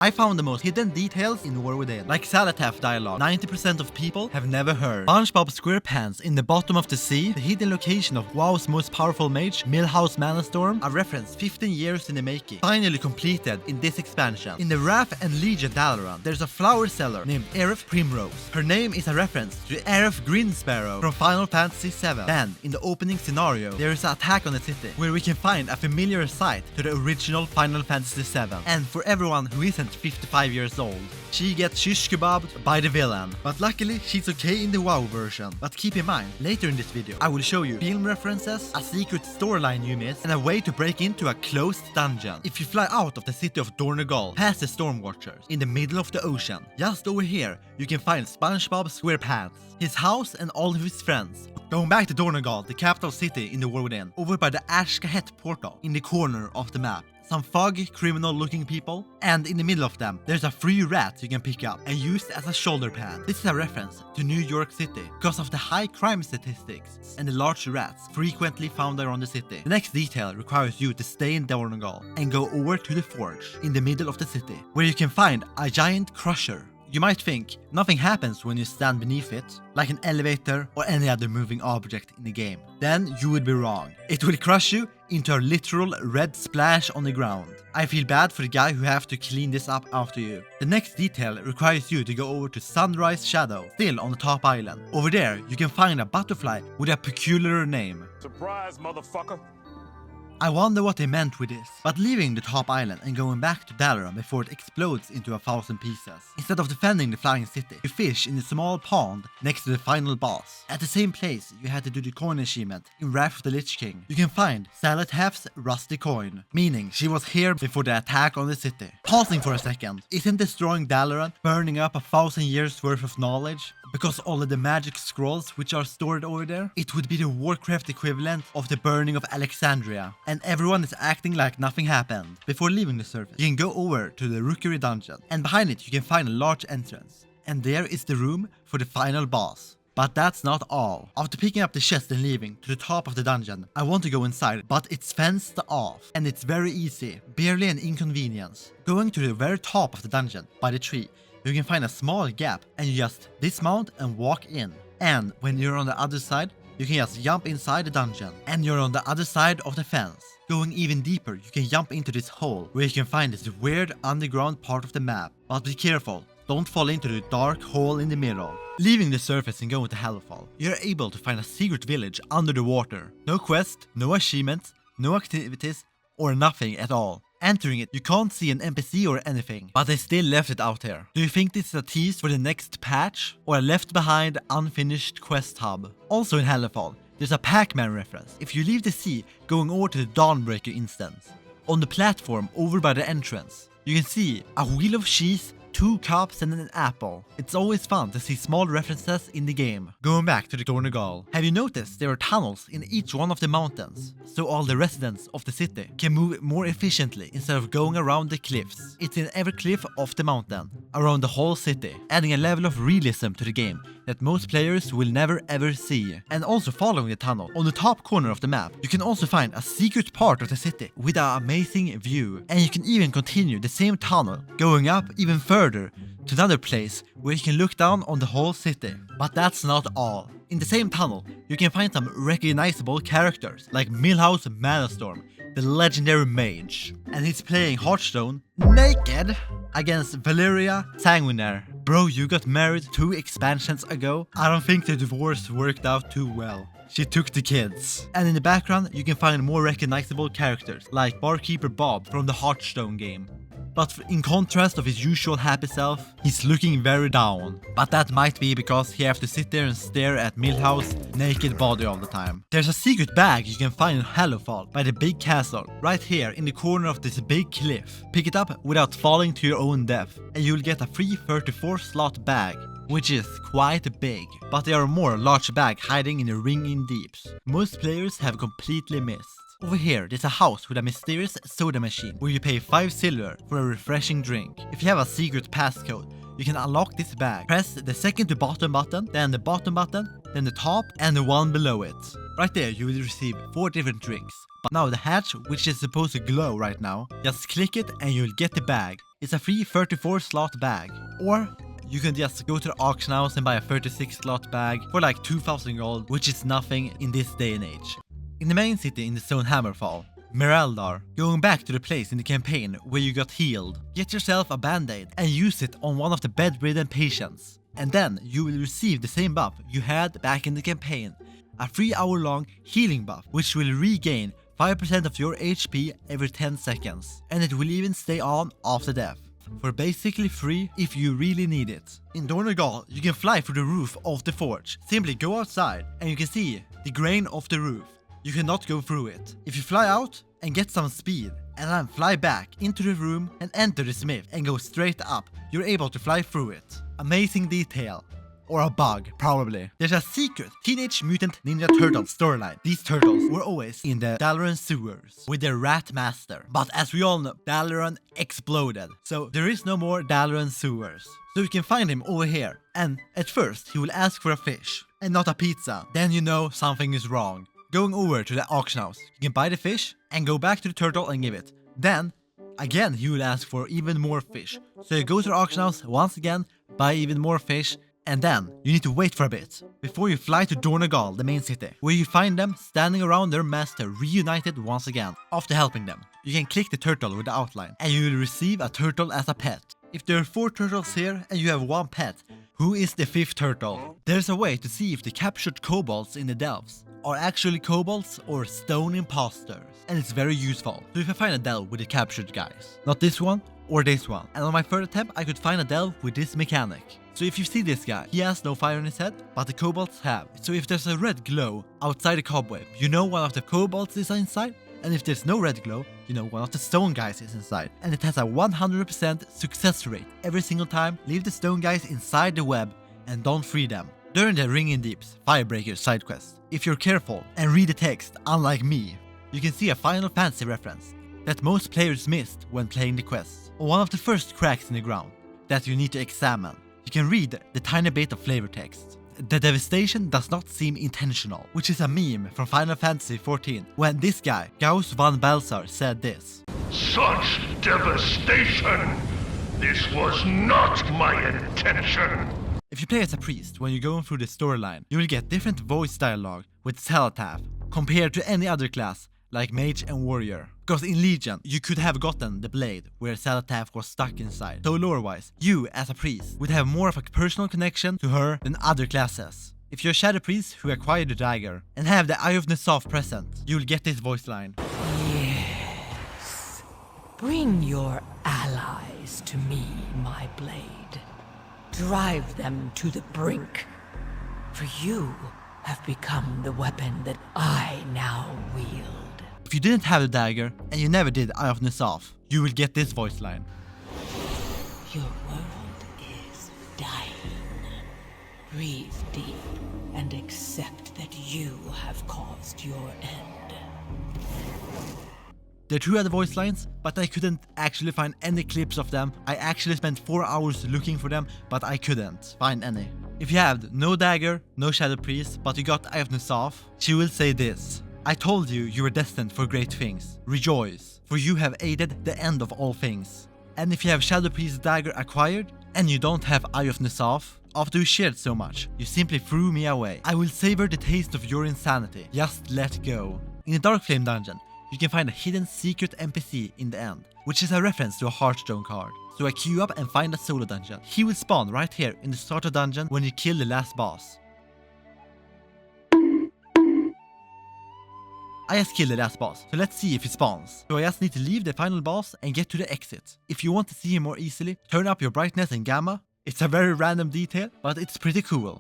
I found the most hidden details in War Within, like Salataf dialogue 90% of people have never heard. SpongeBob SquarePants in the bottom of the sea, the hidden location of WoW's most powerful mage, Milhouse Manastorm, a reference 15 years in the making, finally completed in this expansion. In the Wrath and Legion Dalaran, there's a flower seller named Aerith Primrose. Her name is a reference to Aerith Grinsparrow from Final Fantasy VII. Then, in the opening scenario, there is an attack on the city, where we can find a familiar sight to the original Final Fantasy VII. And for everyone who isn't 55 years old, she gets shish kebabbed by the villain. But luckily, she's okay in the WoW version. But keep in mind, later in this video, I will show you film references, a secret storyline you missed, and a way to break into a closed dungeon. If you fly out of the city of Dornegal, past the Stormwatchers, in the middle of the ocean, just over here, you can find SpongeBob SquarePants, his house and all of his friends. Going back to Dornegal, the capital city in the War Within, over by the Ashkahet portal, in the corner of the map. Some fuggy, criminal-looking people, and in the middle of them, there's a free rat you can pick up and use as a shoulder pad. This is a reference to New York City because of the high crime statistics and the large rats frequently found around the city. The next detail requires you to stay in Dornegal and go over to the forge in the middle of the city, where you can find a giant crusher. You might think nothing happens when you stand beneath it, like an elevator or any other moving object in the game. Then you would be wrong. It will crush you into a literal red splash on the ground. I feel bad for the guy who have to clean this up after you. The next detail requires you to go over to Sunrise Shadow, still on the top island. Over there, you can find a butterfly with a peculiar name. Surprise, motherfucker! I wonder what they meant with this. But leaving the top island and going back to Dalaran before it explodes into 1,000 pieces. Instead of defending the flying city, you fish in a small pond next to the final boss. At the same place, you had to do the coin achievement in Wrath of the Lich King. You can find Salataf's rusty coin, meaning she was here before the attack on the city. Pausing for a second, isn't destroying Dalaran burning up 1,000 years worth of knowledge? Because all of the magic scrolls which are stored over there, it would be the Warcraft equivalent of the burning of Alexandria. And everyone is acting like nothing happened. Before leaving the surface, you can go over to the Rookery dungeon, and behind it you can find a large entrance. And there is the room for the final boss. But that's not all. After picking up the chest and leaving to the top of the dungeon, I want to go inside, but it's fenced off. And it's very easy, barely an inconvenience. Going to the very top of the dungeon, by the tree, you can find a small gap and you just dismount and walk in. And when you're on the other side, you can just jump inside the dungeon. And you're on the other side of the fence. Going even deeper, you can jump into this hole where you can find this weird underground part of the map. But be careful, don't fall into the dark hole in the middle. Leaving the surface and going to Hellfall, you're able to find a secret village under the water. No quest, no achievements, no activities, or nothing at all. Entering it, you can't see an NPC or anything, but they still left it out here. Do you think this is a tease for the next patch, or a left behind unfinished quest hub? Also in Hellfall, there's a Pac-Man reference. If you leave the sea, going over to the Dawnbreaker instance. On the platform over by the entrance, you can see a wheel of cheese, 2 cups and an apple. It's always fun to see small references in the game. Going back to the Dornegal, have you noticed there are tunnels in each one of the mountains? So all the residents of the city can move more efficiently instead of going around the cliffs. It's in every cliff of the mountain, around the whole city, adding a level of realism to the game that most players will never ever see. And also following the tunnel, on the top corner of the map, you can also find a secret part of the city with an amazing view. And you can even continue the same tunnel, going up even further to another place where you can look down on the whole city. But that's not all. In the same tunnel, you can find some recognizable characters like Milhouse Manastorm, the legendary mage. And he's playing Hearthstone naked against Valeria Sanguinaire. Bro, you got married 2 expansions ago? I don't think the divorce worked out too well. She took the kids. And in the background, you can find more recognizable characters like Barkeeper Bob from the Hearthstone game. But in contrast of his usual happy self, he's looking very down. But that might be because he have to sit there and stare at Milhouse's naked body all the time. There's a secret bag you can find in Hellfall by the big castle, right here in the corner of this big cliff. Pick it up without falling to your own death, and you'll get a free 34 slot bag, which is quite big. But there are more large bags hiding in the ring in deeps. Most players have completely missed. Over here, there's a house with a mysterious soda machine where you pay 5 silver for a refreshing drink. If you have a secret passcode, you can unlock this bag. Press the second to bottom button, then the bottom button, then the top, and the one below it. Right there, you will receive 4 different drinks. But now the hatch, which is supposed to glow right now, just click it and you'll get the bag. It's a free 34 slot bag. Or you can just go to the auction house and buy a 36 slot bag for like 2000 gold, which is nothing in this day and age. In the main city in the zone Hammerfall, Meraldar, going back to the place in the campaign where you got healed, get yourself a band-aid and use it on one of the bedridden patients. And then you will receive the same buff you had back in the campaign, a 3-hour-long healing buff which will regain 5% of your HP every 10 seconds, and it will even stay on after death, for basically free if you really need it. In Donegal, you can fly through the roof of the forge. Simply go outside and you can see the grain of the roof. You cannot go through it. If you fly out and get some speed, and then fly back into the room and enter the smith and go straight up, you're able to fly through it. Amazing detail. Or a bug, probably. There's a secret Teenage Mutant Ninja Turtles storyline. These turtles were always in the Dalaran sewers with their rat master. But as we all know, Dalaran exploded. So there is no more Dalaran sewers. So you can find him over here. And at first, he will ask for a fish and not a pizza. Then you know something is wrong. Going over to the auction house, you can buy the fish and go back to the turtle and give it. Then, again, he will ask for even more fish. So you go to the auction house once again, buy even more fish, and then you need to wait for a bit before you fly to Donegal, the main city, where you find them standing around their master reunited once again. After helping them, you can click the turtle with the outline and you will receive a turtle as a pet. If there are 4 turtles here and you have 1 pet, who is the 5th turtle? There's a way to see if the captured kobolds in the delves are actually kobolds or stone imposters, and it's very useful. So if I find a delve with the captured guys, not this one or this one, and on my third attempt I could find a delve with this mechanic. So if you see this guy, he has no fire in his head, but the kobolds have. So if there's a red glow outside the cobweb, you know one of the kobolds is inside, and if there's no red glow, you know one of the stone guys is inside. And it has a 100% success rate. Every single time, leave the stone guys inside the web and don't free them. During the Ring in Deep's Firebreaker side quest, if you're careful and read the text, unlike me, you can see a Final Fantasy reference that most players missed when playing the quest. On one of the first cracks in the ground that you need to examine, you can read the tiny bit of flavor text. The devastation does not seem intentional, which is a meme from Final Fantasy XIV when this guy, Gauss van Balsar, said this. Such devastation! This was not my intention! If you play as a priest when you're going through the storyline, you will get different voice dialogue with Celataf compared to any other class like Mage and Warrior. Because in Legion, you could have gotten the blade where Celataf was stuck inside. So lore-wise, you as a priest would have more of a personal connection to her than other classes. If you're a Shadow Priest who acquired the dagger and have the Eye of Nesaf present, you'll get this voice line. Yes. Bring your allies to me, my blade. Drive them to the brink. For you have become the weapon that I now wield. If you didn't have the dagger and you never did Eye of Nesaf, you will get this voice line. Your world is dying. Breathe deep and accept that you have caused your end. They're true at the voice lines, but I couldn't actually find any clips of them. I actually spent 4 hours looking for them, but I couldn't find any. If you have no dagger, no Shadow Priest, but you got Eye of Nesaf, she will say this. I told you you were destined for great things. Rejoice, for you have aided the end of all things. And if you have Shadow Priest dagger acquired, and you don't have Eye of Nesaf, after you shared so much, you simply threw me away. I will savor the taste of your insanity. Just let go. In the Dark Flame dungeon, you can find a hidden secret NPC in the end, which is a reference to a Hearthstone card. So I queue up and find a solo dungeon. He will spawn right here in the starter dungeon when you kill the last boss. I just killed the last boss, so let's see if he spawns. So I just need to leave the final boss and get to the exit. If you want to see him more easily, turn up your brightness and gamma. It's a very random detail, but it's pretty cool.